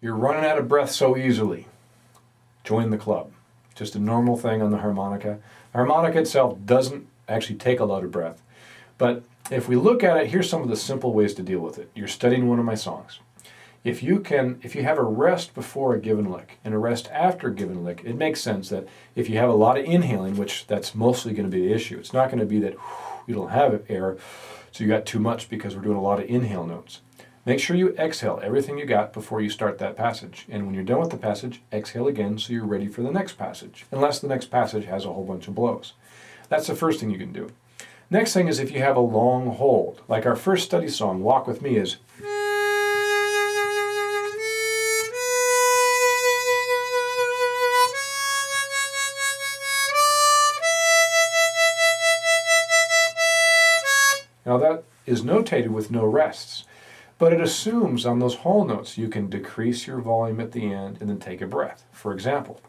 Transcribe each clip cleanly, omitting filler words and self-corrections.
You're running out of breath so easily. Join the club. Just a normal thing on the harmonica. The harmonica itself doesn't actually take a lot of breath. But if we look at it, here's some of the simple ways to deal with it. You're studying one of my songs. If you have a rest before a given lick and a rest after a given lick, it makes sense that if you have a lot of inhaling, which that's mostly going to be the issue, it's not going to be that you don't have air, so you got too much because we're doing a lot of inhale notes. Make sure you exhale everything you got before you start that passage. And when you're done with the passage, exhale again so you're ready for the next passage, unless the next passage has a whole bunch of blows. That's the first thing you can do. Next thing is if you have a long hold, like our first study song, Walk With Me, is now that is notated with no rests, but it assumes on those whole notes you can decrease your volume at the end and then take a breath. For example,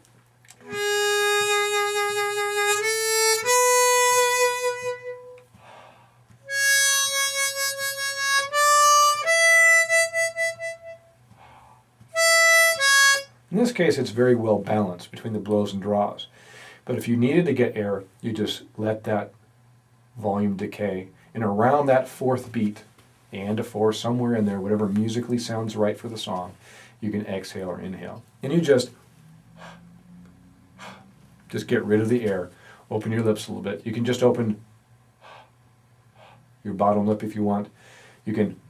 in this case it's very well balanced between the blows and draws, but if you needed to get air, you just let that volume decay, and around that fourth beat, and a four, somewhere in there, whatever musically sounds right for the song, you can exhale or inhale. And you just get rid of the air. Open your lips a little bit. You can just open your bottom lip if you want. You can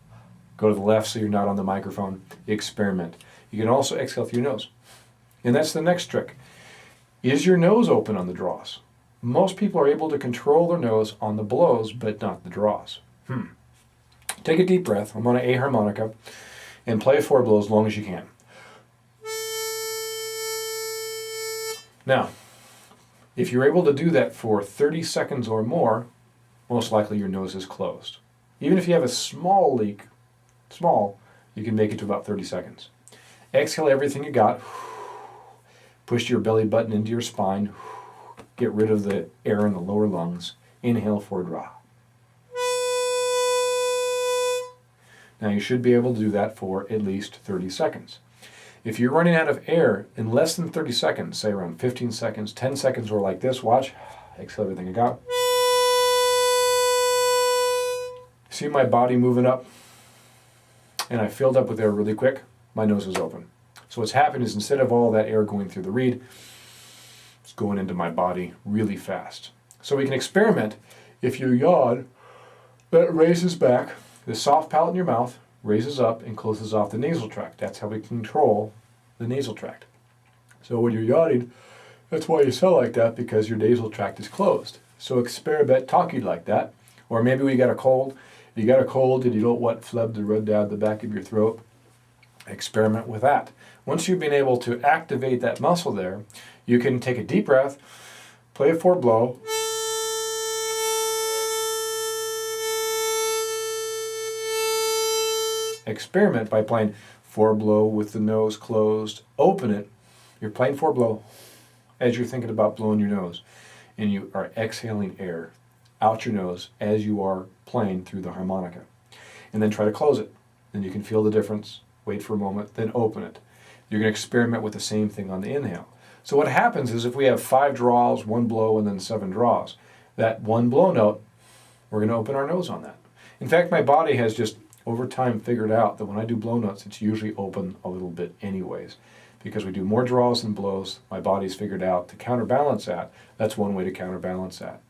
go to the left so you're not on the microphone. Experiment. You can also exhale through your nose. And that's the next trick. Is your nose open on the draws? Most people are able to control their nose on the blows, but not the draws. Take a deep breath. I'm on an A harmonica, and play a 4 blow as long as you can. Now, if you're able to do that for 30 seconds or more, most likely your nose is closed. Even if you have a small leak, you can make it to about 30 seconds. Exhale everything you got. Push your belly button into your spine. Get rid of the air in the lower lungs. Inhale for a draw. Now you should be able to do that for at least 30 seconds. If you're running out of air in less than 30 seconds, say around 15 seconds, 10 seconds, or like this, watch, exhale everything I got. See my body moving up? And I filled up with air really quick, my nose is open. So what's happened is instead of all that air going through the reed, it's going into my body really fast. So we can experiment. If you yawn, that raises back. The soft palate in your mouth raises up and closes off the nasal tract. That's how we control the nasal tract. So when you're yawning, that's why you sound like that, because your nasal tract is closed. So experiment talking like that. Or maybe we got a cold. You got a cold and you don't want phlegm to run down the back of your throat. Experiment with that. Once you've been able to activate that muscle there, you can take a deep breath, play a 4 blow, experiment by playing 4 blow with the nose closed, open it, you're playing 4 blow as you're thinking about blowing your nose, and you are exhaling air out your nose as you are playing through the harmonica. And then try to close it. Then you can feel the difference, wait for a moment, then open it. You're going to experiment with the same thing on the inhale. So what happens is if we have 5 draws, 1 blow, and then 7 draws, that 1 blow note, we're going to open our nose on that. In fact, my body has just over time figured out that when I do blow notes, it's usually open a little bit anyways. Because we do more draws than blows, my body's figured out to counterbalance that. That's one way to counterbalance that.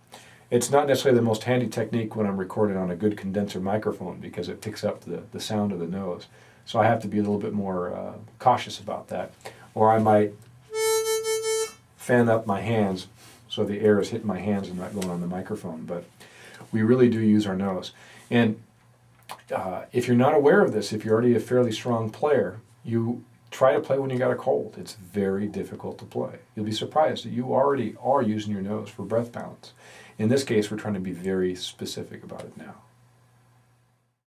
It's not necessarily the most handy technique when I'm recording on a good condenser microphone because it picks up the sound of the nose. So I have to be a little bit more cautious about that. Or I might fan up my hands so the air is hitting my hands and not going on the microphone. But we really do use our nose. And if you're not aware of this, if you're already a fairly strong player, you try to play when you got a cold. It's very difficult to play. You'll be surprised that you already are using your nose for breath balance. In this case, we're trying to be very specific about it now.